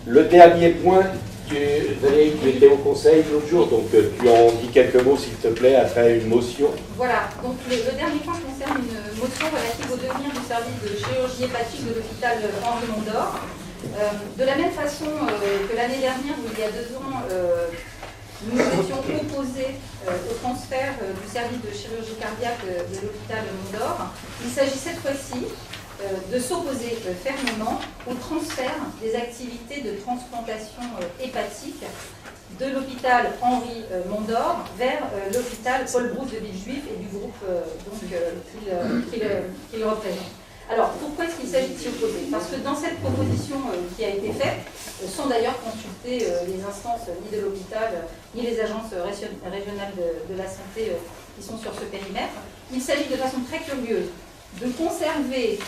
Le dernier point, Valérie, tu étais au conseil l'autre jour, donc tu en dis quelques mots s'il te plaît après une motion. Voilà, donc le dernier point concerne une motion relative au devenir du service de chirurgie hépatique de l'hôpital Henri Mondor. De la même façon que l'année dernière, ou il y a 2 ans, nous étions opposés au transfert du service de chirurgie cardiaque de l'hôpital Mondor. Il s'agit cette fois-ci de s'opposer fermement au transfert des activités de transplantation hépatique de l'hôpital Henri Mondor vers l'hôpital Paul Brousse de Villejuif et du groupe qui le représente. Alors, pourquoi est-ce qu'il s'agit de s'y opposer? Parce que dans cette proposition qui a été faite, sans d'ailleurs consulter les instances ni de l'hôpital, ni les agences régionales de la santé qui sont sur ce périmètre, il s'agit de façon très curieuse de conserver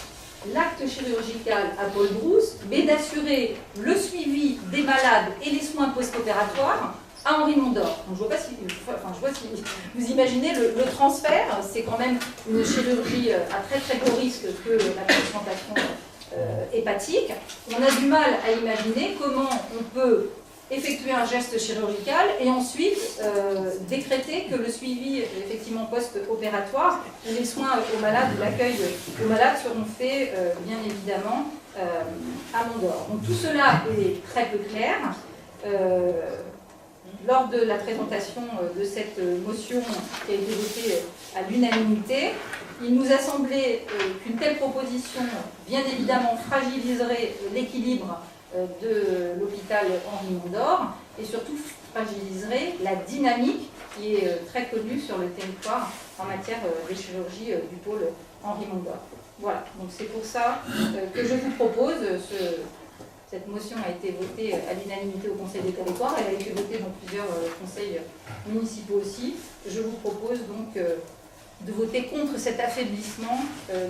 l'acte chirurgical à Paul Brousse, mais d'assurer le suivi des malades et les soins post-opératoires à Henri Mondor. Donc, je vois si vous imaginez le transfert, c'est quand même une chirurgie à très très gros risque que la transplantation hépatique. On a du mal à imaginer comment on peut effectuer un geste chirurgical et ensuite décréter que le suivi effectivement post-opératoire ou les soins aux malades ou l'accueil aux malades seront faits bien évidemment à Mondor. Donc tout cela est très peu clair. Lors de la présentation de cette motion qui a été votée à l'unanimité, il nous a semblé qu'une telle proposition, bien évidemment, fragiliserait l'équilibre de l'hôpital Henri Mondor et surtout fragiliserait la dynamique qui est très connue sur le territoire en matière de chirurgie du pôle Henri Mondor. Voilà, donc c'est pour ça que je vous propose, cette motion a été votée à l'unanimité au Conseil des territoires, elle a été votée dans plusieurs conseils municipaux aussi. Je vous propose donc de voter contre cet affaiblissement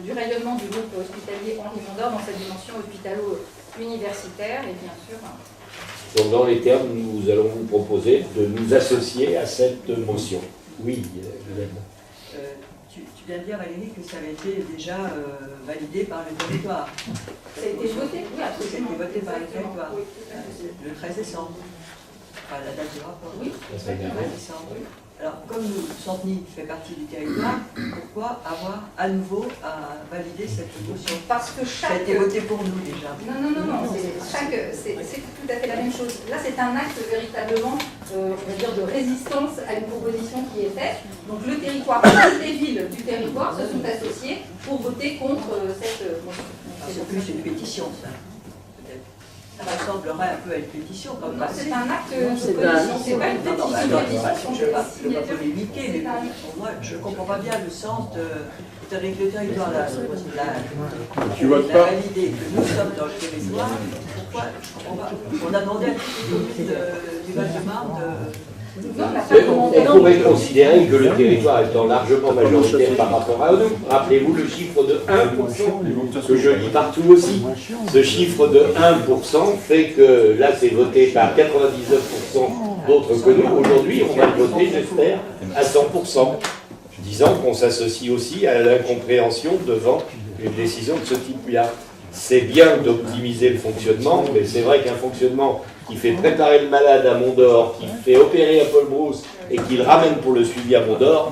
du rayonnement du groupe hospitalier Henri Mondor dans sa dimension hospitalo-universitaire et bien sûr... Donc dans les termes, nous allons vous proposer de nous associer à cette motion. Oui, Hélène. Tu viens de dire, Valérie, que ça avait été déjà validé par le territoire. Ça a été voté, oui, absolument. Ça a été voté par le territoire. Oui, le 13 décembre. Enfin, la date du rapport. Oui, le 13 décembre. Oui. Alors, comme Centeny fait partie du territoire, pourquoi avoir à nouveau à valider cette motion? Parce que chaque... Ça a été voté pour nous déjà. Non, c'est tout à fait la même chose. Là, c'est un acte véritablement, on va dire, de résistance à une proposition qui est faite. Donc le territoire, toutes les villes du territoire se sont associées pour voter contre cette motion. C'est plus une pétition, ça. Ça ressemblerait un peu à une pétition. Comme non, c'est un acte de commission, c'est pas une pétition. Je ne vais pas polémiquer, mais pour moi, je ne comprends pas bien le sens avec le territoire là, la validé que nous sommes dans le territoire. Pourquoi on a demandé à toutes les communes du Val-de-Marne on pourrait considérer que le territoire étant largement majoritaire par rapport à nous. Rappelez-vous le chiffre de 1%, que je lis partout aussi. Ce chiffre de 1% fait que là c'est voté par 99% d'autres que nous. Aujourd'hui on va le voter, j'espère, à 100%. Disant qu'on s'associe aussi à l'incompréhension devant une décision de ce type-là. C'est bien d'optimiser le fonctionnement, mais c'est vrai qu'un fonctionnement qui fait préparer le malade à Mondor, qui fait opérer à Paul Brousse et qui le ramène pour le suivi à Mondor,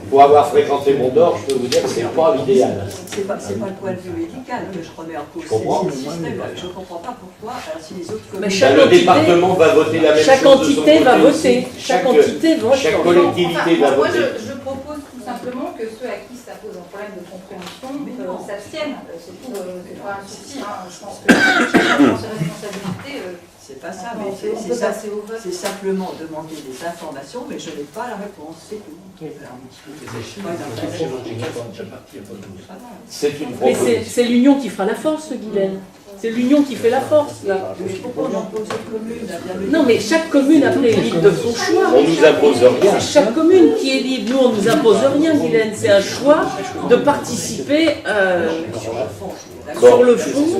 pour avoir fréquenté Mondor, je peux vous dire que c'est pas l'idéal. C'est pas le point de vue médical que je remets en cause. Je comprends. Je ne comprends pas pourquoi, alors si les autres communes... Le département va voter la même chose. Chaque entité va voter. Chaque entité vote. Chaque collectivité va voter. Moi, je propose tout simplement que ceux à qui ça pose un problème de compréhension s'abstiennent. C'est pas un souci. Je pense que chacun prend ses responsabilités. C'est pas ça, mais c'est simplement demander des informations, mais je n'ai pas la réponse, c'est tout. C'est une Mais proposition. c'est l'union qui fera la force, Guylaine. C'est l'union qui fait la force, là. Mais pourquoi on impose aux communes à bien le Non, mais chaque commune après est libre de son choix. On nous impose rien. C'est chaque commune qui est libre. Nous, on ne nous impose rien, Guylaine. C'est un choix de participer sur le fond.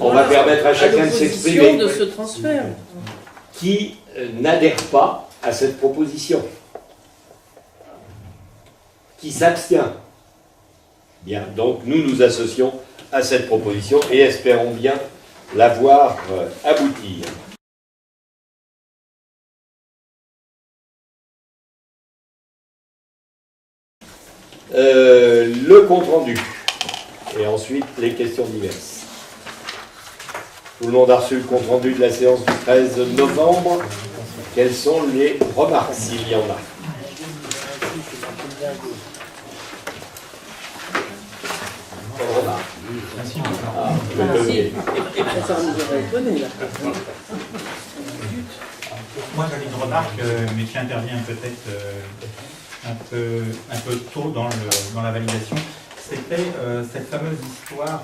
On va permettre à chacun de s'exprimer. De ce transfert. Qui n'adhère pas à cette proposition? Qui s'abstient? Bien, donc nous nous associons à cette proposition et espérons bien la voir aboutir. Le compte-rendu, et ensuite les questions diverses. Tout le monde a reçu le compte-rendu de la séance du 13 novembre. Quelles sont les remarques, s'il y en a? Moi j'avais une remarque, mais qui intervient peut-être un peu tôt dans la validation. C'était cette fameuse histoire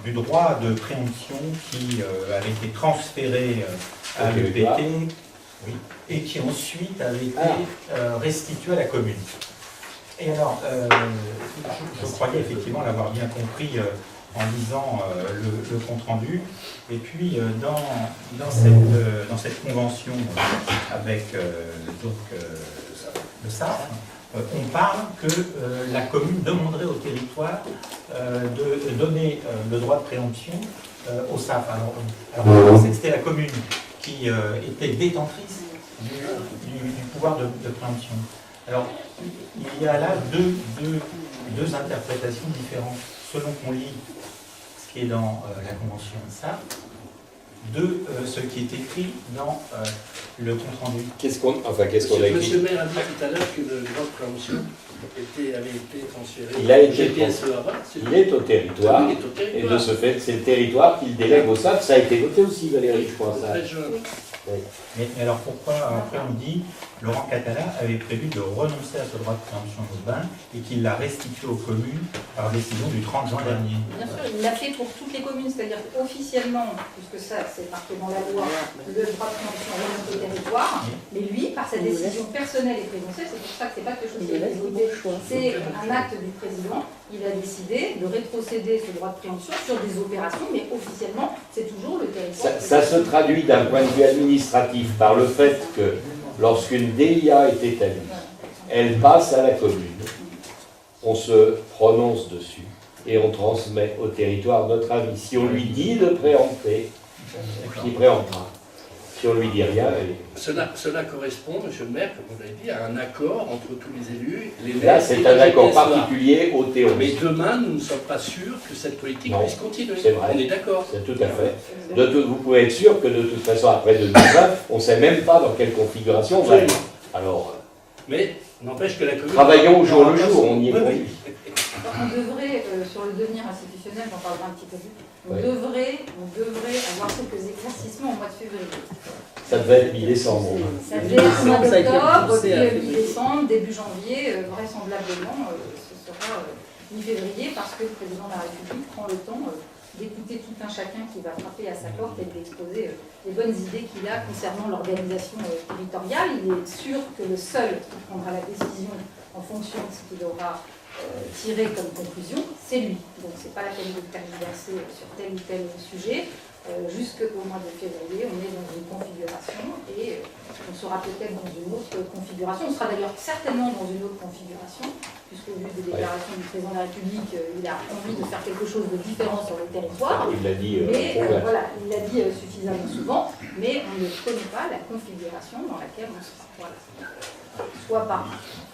du droit de préemption qui avait été transféré à l'EPT et qui ensuite avait été restitué à la commune. Et alors, je croyais effectivement l'avoir bien compris en lisant le compte-rendu. Et puis, dans cette convention avec le SAF, on parle que la commune demanderait au territoire de donner le droit de préemption au SAF. Alors on pensait que c'était la commune qui était détentrice du pouvoir de préemption. Alors, il y a là deux interprétations différentes. Selon qu'on lit ce qui est dans la convention SAF, de ce qui est écrit dans le compte-rendu. Qu'est-ce qu'on a écrit? Monsieur le maire a dit tout à l'heure que le droit de préemption avait été transféré. Il a été il est au territoire, et de ce fait, c'est le territoire qui le délègue au SAF. Ça a été voté aussi, Valérie, je crois. Ça. Oui. Mais alors pourquoi après on dit Laurent Catala avait prévu de renoncer à ce droit de préemption urbain et qu'il l'a restitué aux communes par décision du 30 juin dernier? Bien sûr, il l'a fait pour toutes les communes, c'est-à-dire qu'officiellement, puisque ça c'est marqué dans la loi, le droit de préemption remonte au territoire, mais lui, par sa décision personnelle et présidentielle, c'est pour ça que c'est pas quelque chose qui a été voté, c'est un acte du président, il a décidé de rétrocéder ce droit de préemption sur des opérations, mais officiellement, c'est toujours le territoire. Ça se traduit d'un point de vue administratif par le fait que lorsqu'une DIA est établie, elle passe à la commune, on se prononce dessus et on transmet au territoire notre avis. Si on lui dit de préempter, il préemptera. Si on lui dit rien, Cela correspond, monsieur le maire, comme vous l'avez dit, à un accord entre tous les élus. Là, c'est un accord particulier au théorie. Mais demain, nous ne sommes pas sûrs que cette politique puisse continuer. C'est vrai. On est d'accord. C'est tout à fait. Vous pouvez être sûr que de toute façon, après 2020, on ne sait même pas dans quelle configuration on va être. Alors, mais n'empêche que la commune... Travaillons au jour le jour, on y est conduit. On devrait, sur le devenir institutionnel, j'en parlerai un petit peu plus, on devrait avoir quelques éclaircissements au mois de février. Ça devait être mi-décembre. Ça devait être au mois d'octobre, puis mi-décembre, début janvier, vraisemblablement, ce sera mi-février, parce que le président de la République prend le temps d'écouter tout un chacun qui va frapper à sa porte et d'exposer les bonnes idées qu'il a concernant l'organisation territoriale. Il est sûr que le seul qui prendra la décision en fonction de ce qu'il aura tiré comme conclusion, c'est lui. Donc c'est pas la peine de tergiverser sur tel ou tel sujet. Jusqu'au mois de février, on est dans une configuration et on sera peut-être dans une autre configuration. On sera d'ailleurs certainement dans une autre configuration, puisqu'au vu des déclarations du président de la République, il a envie de faire quelque chose de différent sur le territoire. Il l'a dit. Voilà, il l'a dit suffisamment souvent, mais on ne connaît pas la configuration dans laquelle on sera. Voilà. Soit par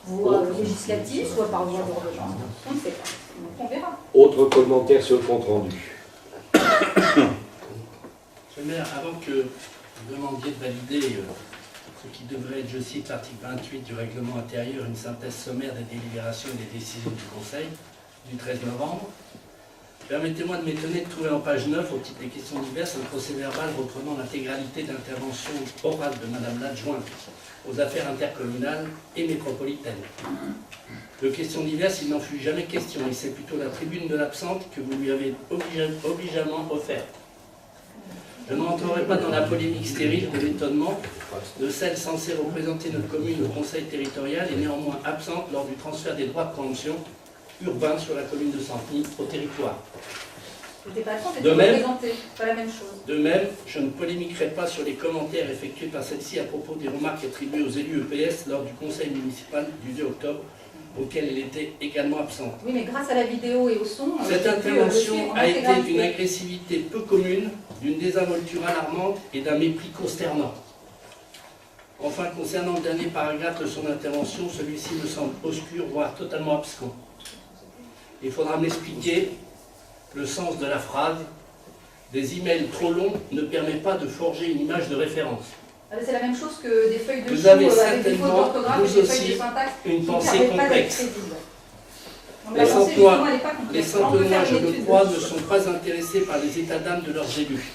voie législative, soit par voie d'ordonnance. On ne sait pas. Donc on verra. Autre commentaire sur le compte rendu. Monsieur le maire, avant que vous demandiez de valider ce qui devrait être, je cite, l'article 28 du règlement intérieur, une synthèse sommaire des délibérations et des décisions du Conseil du 13 novembre, permettez-moi de m'étonner de trouver en page 9, au titre des questions diverses, un procès-verbal reprenant l'intégralité d'intervention orale de Madame l'adjointe aux affaires intercommunales et métropolitaines. De questions diverses, il n'en fut jamais question, et c'est plutôt la tribune de l'absente que vous lui avez obligeamment offerte. Je ne rentrerai pas dans la polémique stérile de l'étonnement de celle censée représenter notre commune au conseil territorial et néanmoins absente lors du transfert des droits de préemption urbains sur la commune de Santeny au territoire. De même, pas la même chose. De même, je ne polémiquerai pas sur les commentaires effectués par celle-ci à propos des remarques attribuées aux élus EPS lors du conseil municipal du 2 octobre auquel elle était également absente. Oui, mais grâce à la vidéo et au son, Cette j'ai pu intervention suivre en a été intégralité. d'une agressivité peu commune, d'une désinvolture alarmante et d'un mépris consternant. Enfin, concernant le dernier paragraphe de son intervention, celui-ci me semble obscur, voire totalement abscon. Il faudra m'expliquer le sens de la phrase « Des emails trop longs ne permet pas de forger une image de référence ». C'est la même chose que des feuilles de Vous chou avez avec des fautes certainement, d'orthographe vous et des feuilles aussi, de syntaxe une qui pensée permettent pas d'être complexe. crédibles. Donc, Les la pensée, Centenois, justement, elle n'est pas complexe. Les On peut Centenois, faire je une le étude crois, de- ne sont pas intéressés par les états d'âme de leurs élus.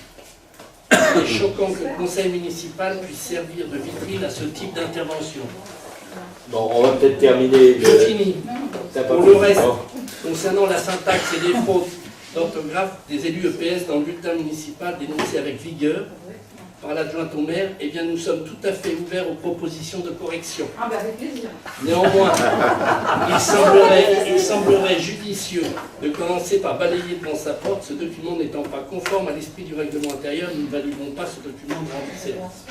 Il est choquant que le conseil municipal puisse servir de vitrine à ce type d'intervention. Bon, on va peut-être terminer. Je finis. T'as pas Pour fini, le reste, non. concernant la syntaxe et les fraudes d'orthographe des élus EPS dans le bulletin municipal dénoncé avec vigueur par l'adjointe au maire, eh bien nous sommes tout à fait ouverts aux propositions de correction. Ah ben avec plaisir. Néanmoins, il semblerait judicieux de commencer par balayer devant sa porte, ce document n'étant pas conforme à l'esprit du règlement intérieur, nous ne validons pas ce document de grande séance.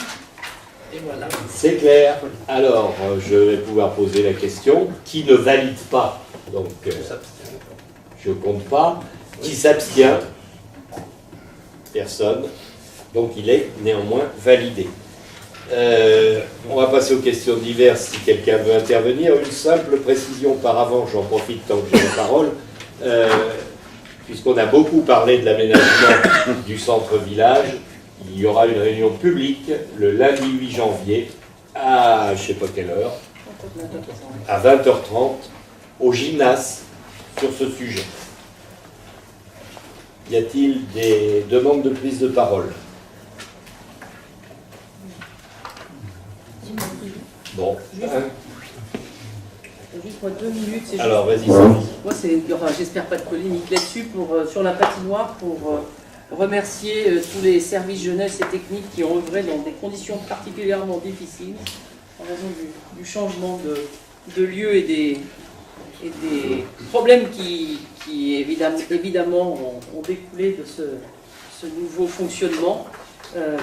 Et voilà. C'est clair. Alors, je vais pouvoir poser la question. Qui ne valide pas? Donc, je compte pas. Qui s'abstient? Personne. Donc, il est néanmoins validé. On va passer aux questions diverses si quelqu'un veut intervenir. Une simple précision par avant, j'en profite tant que j'ai la parole. Puisqu'on a beaucoup parlé de l'aménagement du centre-village, il y aura une réunion publique le lundi 8 janvier à je ne sais pas quelle heure, à 20h30 au gymnase sur ce sujet. Y a-t-il des demandes de prise de parole? Bon. Juste moi 2 minutes. C'est Alors, juste- vas-y, Sophie. Moi, il y aura, j'espère, pas de polémique là-dessus, sur la patinoire, pour remercier tous les services jeunesse et techniques qui ont œuvré dans des conditions particulièrement difficiles, en raison du changement de lieu et des problèmes qui évidemment ont découlé de ce nouveau fonctionnement.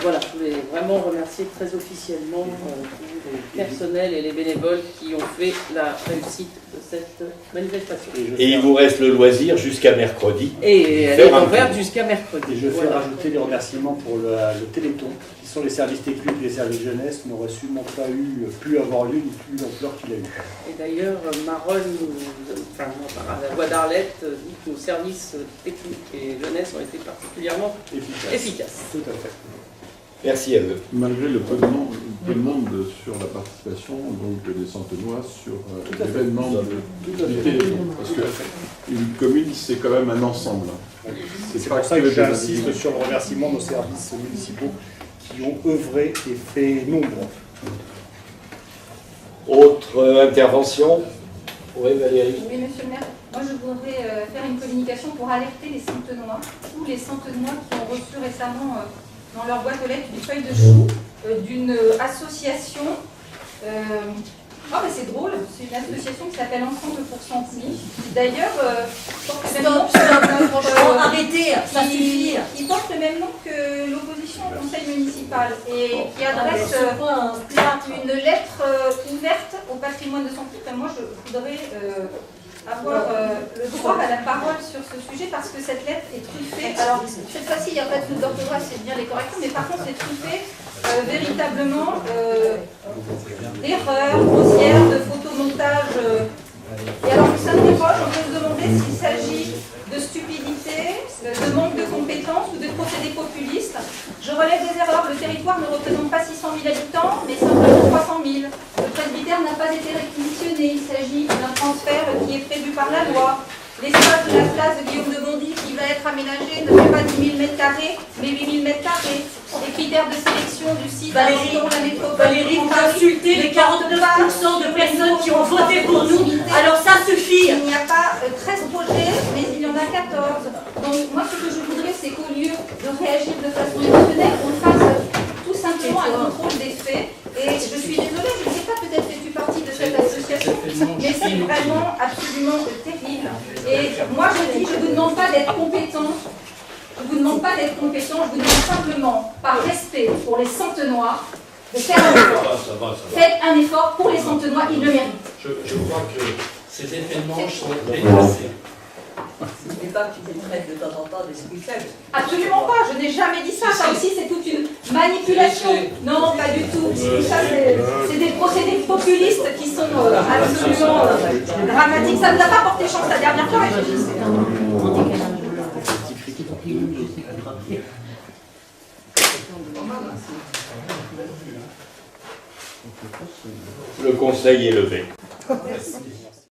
Voilà, je voulais vraiment remercier très officiellement tous les personnels et les bénévoles qui ont fait la réussite de cette manifestation. Et il vous reste le loisir jusqu'à mercredi. Et elle est ouverte jusqu'à mercredi. Et je fais Voilà. rajouter des remerciements pour le Téléthon, qui sont les services techniques, les services jeunesse, n'auraient sûrement pas pu avoir lieu ni plus l'ampleur qu'il a eu. Et d'ailleurs, Marolles, à la voix d'Arlette, dit que nos services techniques et jeunesse ont été particulièrement efficaces. Tout à fait. Merci à eux. Malgré le peu de monde sur la participation donc, des Centenois sur l'événement du Téléthon. Parce qu'une commune, c'est quand même un ensemble. C'est pour ça que j'insiste sur le remerciement de nos services municipaux qui ont œuvré et fait nombre. Autre intervention? Oui, Valérie. Oui, monsieur le maire. Moi, je voudrais faire une communication pour alerter les Centenois, tous les Centenois qui ont reçu récemment dans leur boîte aux lettres une feuille de chou d'une association. Ah, mais c'est drôle, c'est une association qui s'appelle Ensemble pour Santilly. D'ailleurs, arrêtez, ça suffit. qui porte le même nom que l'opposition au conseil municipal et qui adresse une lettre ouverte au patrimoine de Santilly. Enfin, moi, je voudrais avoir le droit à la parole sur ce sujet parce que cette lettre est truffée. Alors, cette fois-ci, il n'y a pas de faute d'orthographe, c'est bien les corrections, mais par contre, c'est truffé véritablement d'erreurs grossières, de photomontage. Et alors, on s'interroge, on peut se demander s'il s'agit de stupidité, de manque de compétences ou de procédés populistes. Je relève des erreurs. Le territoire ne représente pas 600 000 habitants, mais simplement 300 000. Le presbytère n'a pas été réquisitionné. Il s'agit d'un transfert qui est prévu par la loi. L'espace de la place de Guillaume de Bondy qui va être aménagé ne fait pas 10 000 m², mais 8 000 m². Les critères de sélection du site Valérie, la métropole. Valérie, vous insultez les 49% de personnes qui ont voté pour nous. Alors ça suffit. Il n'y a pas 13 projets, mais il y en a 14. Donc moi, ce que je voudrais, c'est qu'au lieu de réagir de façon émotionnelle, on fasse tout simplement un contrôle des faits. Et je suis désolée, je ne sais pas, peut-être fais-tu partie de cette association, mais c'est vraiment absolument terrible. Et moi, je dis, je ne vous demande pas d'être compétent. Je ne vous demande pas d'être compétent, je vous demande simplement, par respect pour les Centenois, de faire un effort. Faites un effort pour les Centenois, ils le méritent. Je crois que ces effets de manche sont déplacés. Ce n'est pas qu'ils traitent de temps en temps d'esprit faible. Absolument pas, je n'ai jamais dit ça. Ça aussi, c'est toute une manipulation. Non, pas du tout. Tout ça, c'est des procédés populistes qui sont absolument dramatiques. Ça ne nous a pas porté chance la dernière fois, Régis. Le conseil est levé. Merci.